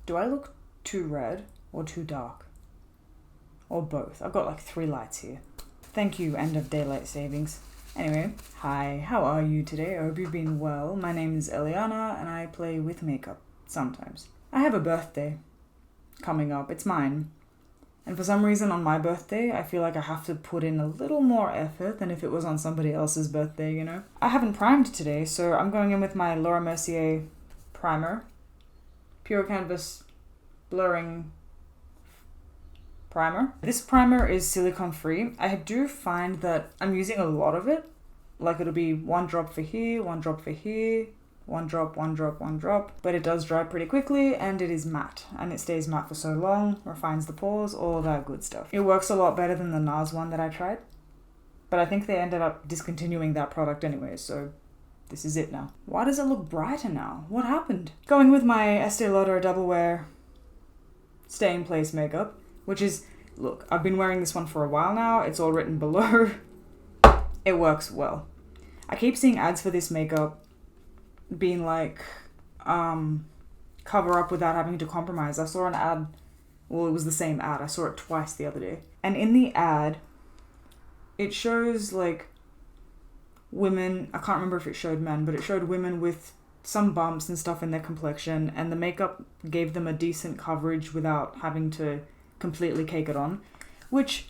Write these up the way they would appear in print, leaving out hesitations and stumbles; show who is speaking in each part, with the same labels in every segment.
Speaker 1: Do I look too red or too dark? Or both? I've got like 3 lights here. Thank you, end of daylight savings. Anyway, hi, how are you today? I hope you've been well. My name is Eleanna and I play with makeup, sometimes. I have a birthday coming up, it's mine. And for some reason on my birthday, I feel like I have to put in a little more effort than if it was on somebody else's birthday, you know? I haven't primed today, so I'm going in with my Laura Mercier primer. Pure Canvas Blurring Primer. This primer is silicone free. I do find that I'm using a lot of it. Like it'll be 1 drop for here, 1 drop for here, 1 drop, 1 drop, 1 drop. But it does dry pretty quickly and it is matte. And it stays matte for so long, refines the pores, all that good stuff. It works a lot better than the NARS one that I tried. But I think they ended up discontinuing that product anyway, so this is it now. Why does it look brighter now? What happened? Going with my Estee Lauder Double Wear Stay in Place makeup, which is, look, I've been wearing this one for a while now. It's all written below. It works well. I keep seeing ads for this makeup being like, cover up without having to compromise. I saw an ad, well, it was the same ad. I saw it twice the other day. And in the ad, it shows like women, I can't remember if it showed men, but it showed women with some bumps and stuff in their complexion, and the makeup gave them a decent coverage without having to completely cake it on, which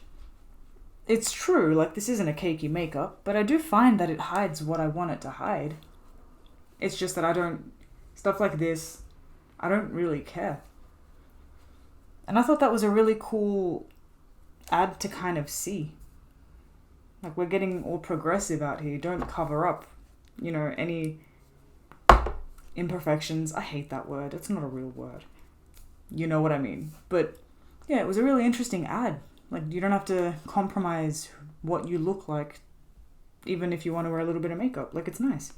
Speaker 1: it's true, like this isn't a cakey makeup, but I do find that it hides what I want it to hide. It's just that I don't, stuff like this, I don't really care. And I thought that was a really cool ad to kind of see. Like we're getting all progressive out here, don't cover up, you know, any imperfections. I hate that word, it's not a real word. You know what I mean. But yeah, it was a really interesting ad. Like, you don't have to compromise what you look like, even if you want to wear a little bit of makeup. Like, it's nice.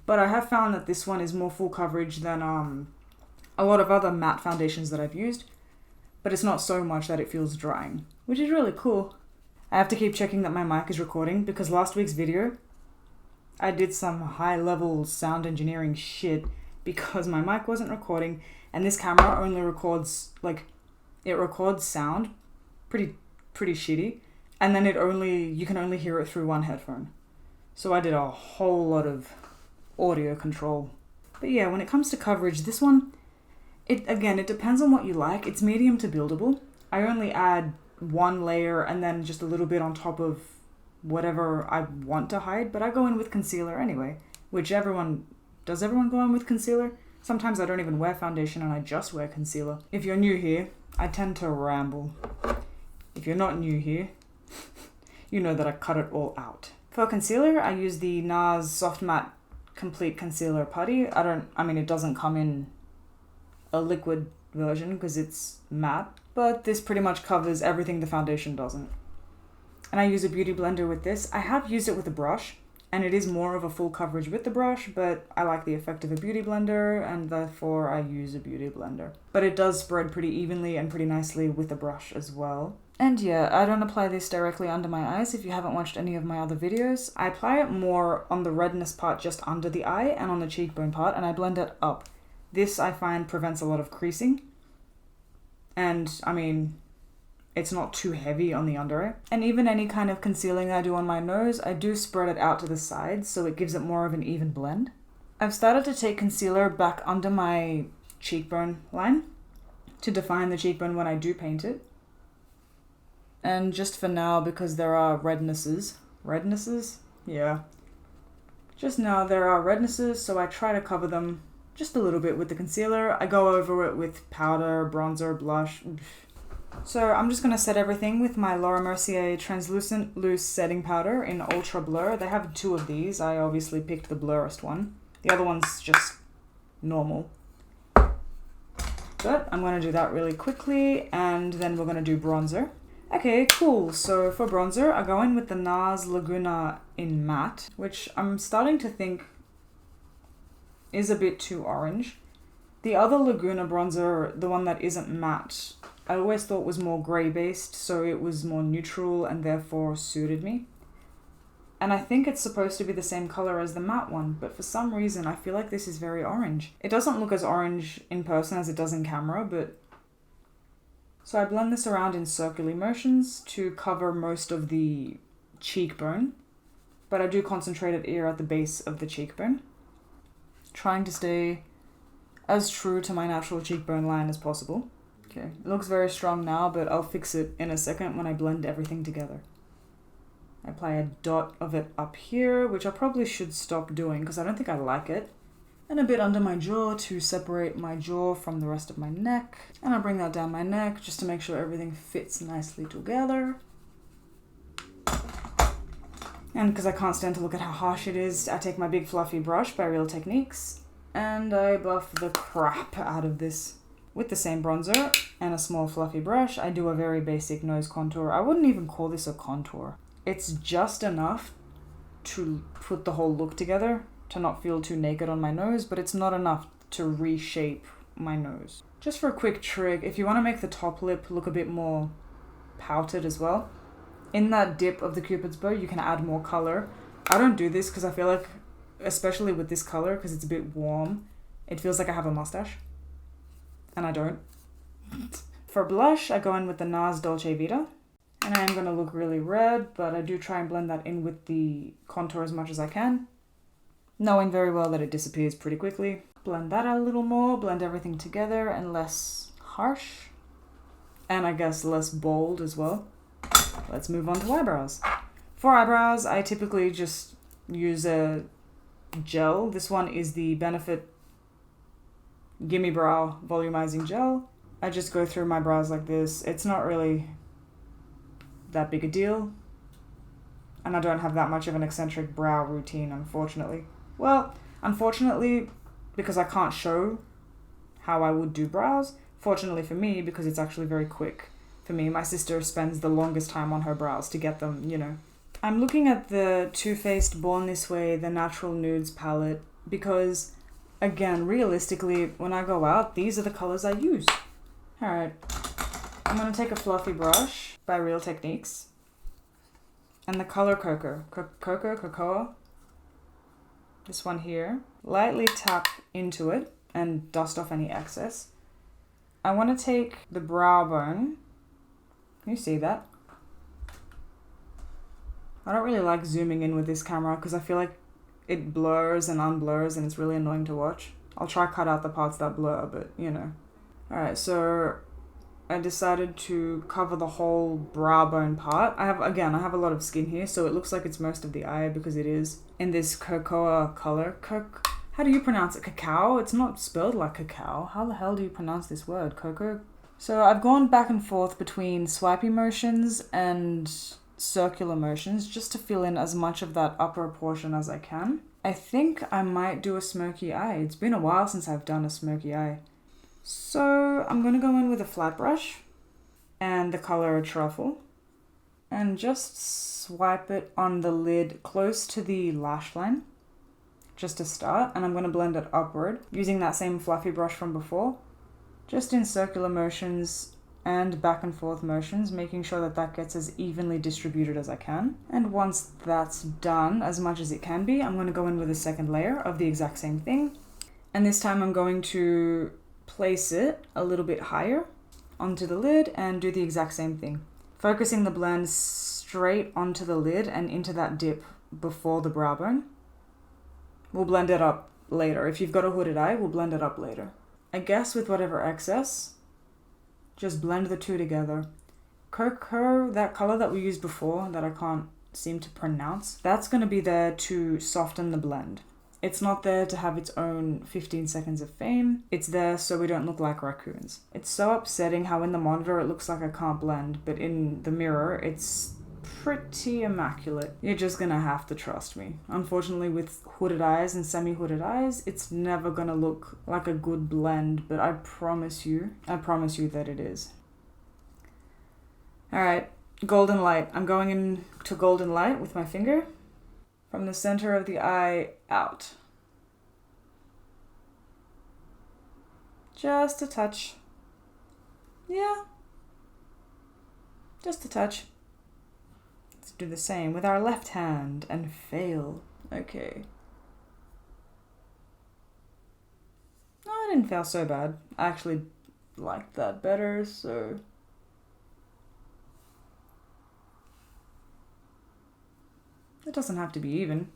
Speaker 1: But I have found that this one is more full coverage than a lot of other matte foundations that I've used. But it's not so much that it feels drying, which is really cool. I have to keep checking that my mic is recording, because last week's video, I did some high-level sound engineering shit because my mic wasn't recording. And this camera only records, like, it records sound pretty shitty. And then you can only hear it through one headphone. So I did a whole lot of audio control. But yeah, when it comes to coverage, this one, it depends on what you like. It's medium to buildable. I only add 1 layer and then just a little bit on top of whatever I want to hide. But I go in with concealer anyway, which does everyone go in with concealer? Sometimes I don't even wear foundation and I just wear concealer. If you're new here, I tend to ramble. If you're not new here, you know that I cut it all out. For concealer, I use the NARS Soft Matte Complete Concealer Putty. It doesn't come in a liquid version because it's matte, but this pretty much covers everything the foundation doesn't. And I use a beauty blender with this. I have used it with a brush, and it is more of a full coverage with the brush, but I like the effect of a beauty blender, and therefore I use a beauty blender. But it does spread pretty evenly and pretty nicely with the brush as well. And yeah, I don't apply this directly under my eyes if you haven't watched any of my other videos. I apply it more on the redness part just under the eye and on the cheekbone part, and I blend it up. This I find prevents a lot of creasing. And I mean, it's not too heavy on the under eye. And even any kind of concealing I do on my nose, I do spread it out to the sides so it gives it more of an even blend. I've started to take concealer back under my cheekbone line to define the cheekbone when I do paint it. And just for now, because there are rednesses, yeah. Just now there are rednesses, so I try to cover them just a little bit with the concealer. I go over it with powder, bronzer, blush. So I'm just going to set everything with my Laura Mercier Translucent Loose Setting Powder in Ultra Blur. They have 2 of these. I obviously picked the blurrest one. The other one's just normal. But I'm going to do that really quickly, and then we're going to do bronzer. Okay, cool. So for bronzer, I go in with the NARS Laguna in Matte, which I'm starting to think is a bit too orange. The other Laguna bronzer, the one that isn't matte, I always thought was more grey based, so it was more neutral and therefore suited me. And I think it's supposed to be the same color as the matte one, but for some reason I feel like this is very orange. It doesn't look as orange in person as it does in camera, but... So I blend this around in circular motions to cover most of the cheekbone, but I do concentrate it here at the base of the cheekbone, trying to stay as true to my natural cheekbone line as possible. Okay, it looks very strong now, but I'll fix it in a second when I blend everything together. I apply a dot of it up here, which I probably should stop doing because I don't think I like it. And a bit under my jaw to separate my jaw from the rest of my neck. And I'll bring that down my neck just to make sure everything fits nicely together. And because I can't stand to look at how harsh it is, I take my big fluffy brush by Real Techniques and I buff the crap out of this. With the same bronzer and a small fluffy brush, I do a very basic nose contour. I wouldn't even call this a contour. It's just enough to put the whole look together, to not feel too naked on my nose, but it's not enough to reshape my nose. Just for a quick trick, if you want to make the top lip look a bit more pouted as well, in that dip of the Cupid's bow, you can add more color. I don't do this because I feel like, especially with this color, because it's a bit warm, it feels like I have a mustache. And I don't. For blush, I go in with the NARS Dolce Vita. And I am going to look really red, but I do try and blend that in with the contour as much as I can, knowing very well that it disappears pretty quickly. Blend that out a little more, blend everything together and less harsh. And I guess less bold as well. Let's move on to eyebrows. For eyebrows, I typically just use a gel. This one is the Benefit Gimme Brow Volumizing Gel. I just go through my brows like this. It's not really that big a deal. And I don't have that much of an eccentric brow routine, unfortunately. Well, unfortunately, because I can't show how I would do brows. Fortunately for me, because it's actually very quick. For me, my sister spends the longest time on her brows to get them, you know. I'm looking at the Too Faced Born This Way, the Natural Nudes palette, because... Again, realistically, when I go out, these are the colors I use. Alright, I'm going to take a fluffy brush by Real Techniques. And the color Cocoa. This one here. Lightly tap into it and dust off any excess. I want to take the brow bone. Can you see that? I don't really like zooming in with this camera because I feel like it blurs and unblurs and it's really annoying to watch. I'll try cut out the parts that blur, but you know. Alright, so I decided to cover the whole brow bone part. I have a lot of skin here, so it looks like it's most of the eye because it is in this cocoa color. How do you pronounce it? Cacao? It's not spelled like cacao. How the hell do you pronounce this word? Cocoa? So I've gone back and forth between swipey motions and circular motions just to fill in as much of that upper portion as I can. I think I might do a smoky eye. It's been a while since I've done a smoky eye. So I'm going to go in with a flat brush and the color Truffle and just swipe it on the lid close to the lash line just to start, and I'm going to blend it upward using that same fluffy brush from before, just in circular motions and back and forth motions, making sure that that gets as evenly distributed as I can. And once that's done, as much as it can be, I'm going to go in with a second layer of the exact same thing. And this time I'm going to place it a little bit higher onto the lid and do the exact same thing. Focusing the blend straight onto the lid and into that dip before the brow bone. We'll blend it up later. If you've got a hooded eye, we'll blend it up later. I guess with whatever excess, just blend the two together. Cocoa, that color that we used before that I can't seem to pronounce, that's going to be there to soften the blend. It's not there to have its own 15 seconds of fame. It's there so we don't look like raccoons. It's so upsetting how in the monitor it looks like I can't blend, but in the mirror it's pretty immaculate. You're just gonna have to trust me. Unfortunately, with hooded eyes and semi-hooded eyes, it's never gonna look like a good blend, but I promise you that it is. Alright, golden light. I'm going into golden light with my finger from the center of the eye out. Just a touch. Yeah. Just a touch. Let's do the same with our left hand and fail. Okay. No, I didn't fail so bad. I actually liked that better, so... It doesn't have to be even.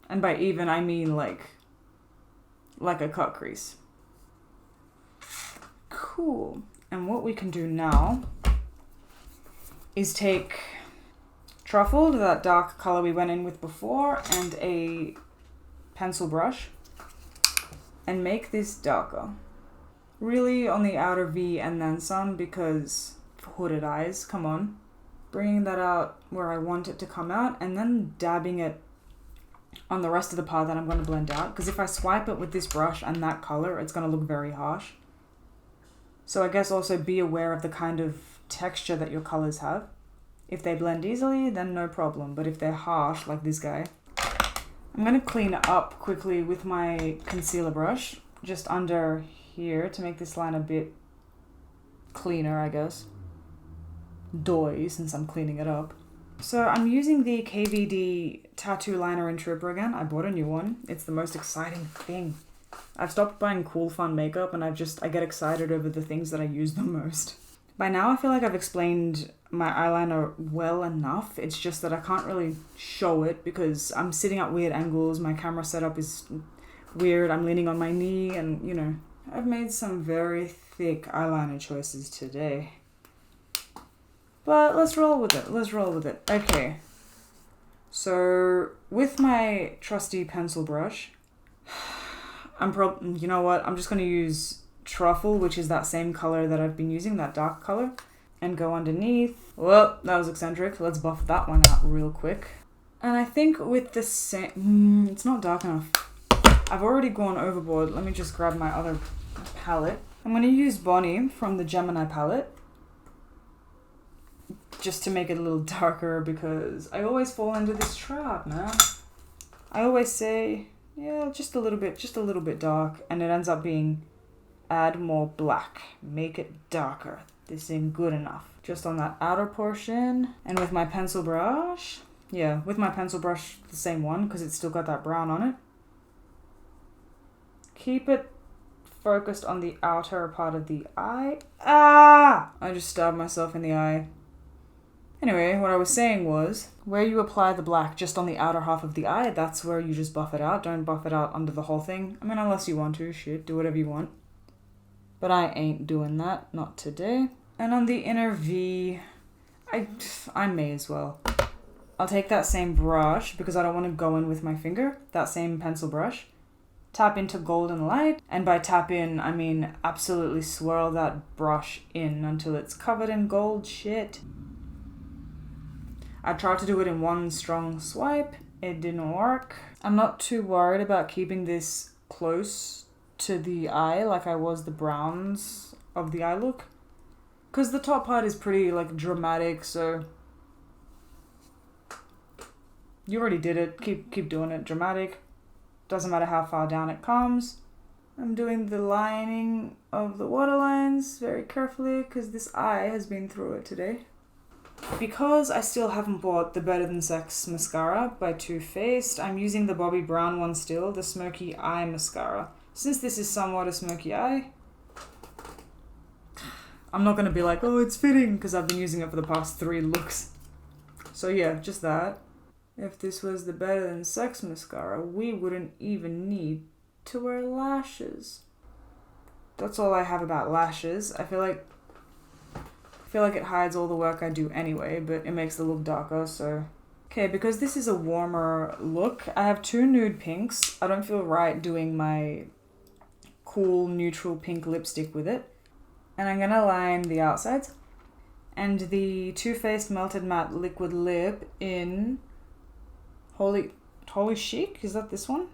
Speaker 1: And by even, I mean like a cut crease. Cool. And what we can do now is take Truffle, that dark color we went in with before, and a pencil brush, and make this darker. Really on the outer V and then some, because hooded eyes, come on. Bringing that out where I want it to come out, and then dabbing it on the rest of the part that I'm going to blend out. Because if I swipe it with this brush and that color, it's going to look very harsh. So I guess also be aware of the kind of texture that your colors have. If they blend easily, then no problem. But if they're harsh, like this guy, I'm going to clean up quickly with my concealer brush, just under here, to make this line a bit cleaner, I guess. Doy, since I'm cleaning it up. So I'm using the KVD tattoo liner and tripper again. I bought a new one. It's the most exciting thing. I've stopped buying cool fun makeup, and I get excited over the things that I use the most. By now I feel like I've explained my eyeliner well enough. It's just that I can't really show it because I'm sitting at weird angles, my camera setup is weird, I'm leaning on my knee, and you know, I've made some very thick eyeliner choices today. But let's roll with it. Okay. So with my trusty pencil brush, you know what? I'm just going to use Truffle, which is that same color that I've been using, that dark color, and go underneath. Well, that was eccentric. Let's buff that one out real quick. And I think with the same... it's not dark enough. I've already gone overboard. Let me just grab my other palette. I'm going to use Bonnie from the Gemini palette, just to make it a little darker, because I always fall into this trap, man. I always say, yeah, just a little bit dark, and it ends up being add more black, make it darker. This ain't good enough. Just on that outer portion, and with my pencil brush, the same one, because it's still got that brown on it. Keep it focused on the outer part of the eye. Ah! I just stabbed myself in the eye. Anyway, what I was saying was, where you apply the black just on the outer half of the eye, that's where you just buff it out. Don't buff it out under the whole thing. I mean, unless you want to, shit, do whatever you want. But I ain't doing that, not today. And on the inner V, I may as well. I'll take that same brush, because I don't want to go in with my finger, that same pencil brush. Tap into golden light, and by tap in, I mean absolutely swirl that brush in until it's covered in gold shit. I tried to do it in one strong swipe. It didn't work. I'm not too worried about keeping this close to the eye like I was the browns of the eye look, because the top part is pretty like dramatic, so you already did it. Keep doing it. Dramatic. Doesn't matter how far down it comes. I'm doing the lining of the waterlines very carefully because this eye has been through it today. Because I still haven't bought the Better Than Sex mascara by Too Faced, I'm using the BOBBI brown one still, the Smoky Eye mascara. Since this is somewhat a smoky eye, I'm not going to be like, oh, it's fitting, because I've been using it for the past 3 looks. So yeah, just that. If this was the Better Than Sex mascara, we wouldn't even need to wear lashes. That's all I have about lashes. I feel like it hides all the work I do anyway, but it makes the look darker, so... Okay, because this is a warmer look, I have 2 nude pinks. I don't feel right doing my cool neutral pink lipstick with it. And I'm gonna line the outsides. And the Too Faced Melted Matte Liquid Lip in... Holy Chic? Is that this one?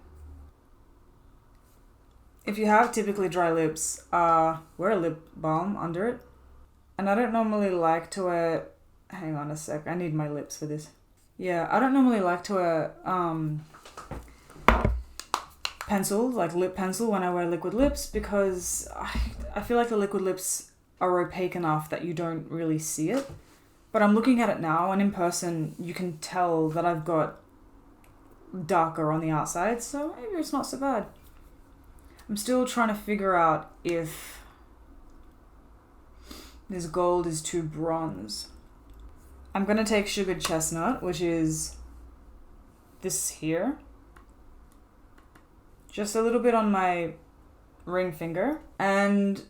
Speaker 1: If you have typically dry lips, wear a lip balm under it. And I don't normally like to wear... Hang on a sec, I need my lips for this. Yeah, I don't normally like to wear pencil, like lip pencil, when I wear liquid lips, because I feel like the liquid lips are opaque enough that you don't really see it. But I'm looking at it now, and in person, you can tell that I've got darker on the outside, so maybe it's not so bad. I'm still trying to figure out if this gold is too bronze. I'm going to take Sugared Chestnut, which is this here. Just a little bit on my ring finger, and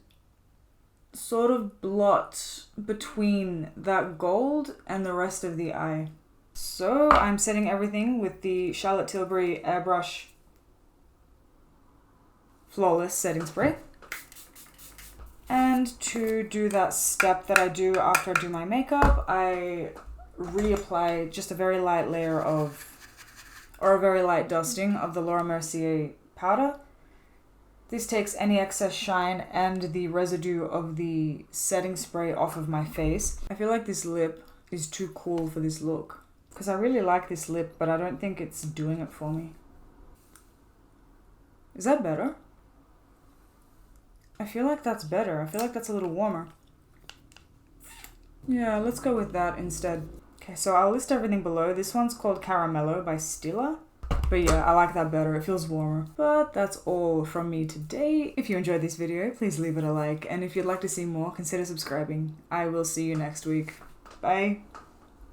Speaker 1: sort of blot between that gold and the rest of the eye. So I'm setting everything with the Charlotte Tilbury Airbrush Flawless Setting Spray. And to do that step that I do after I do my makeup, I reapply just a very light layer of, or a very light dusting of the Laura Mercier powder. This takes any excess shine and the residue of the setting spray off of my face. I feel like this lip is too cool for this look, because I really like this lip, but I don't think it's doing it for me. Is that better? I feel like that's better. I feel like that's a little warmer. Yeah, let's go with that instead. Okay, so I'll list everything below. This one's called Caramello by Stila. But yeah, I like that better. It feels warmer. But that's all from me today. If you enjoyed this video, please leave it a like. And if you'd like to see more, consider subscribing. I will see you next week. Bye.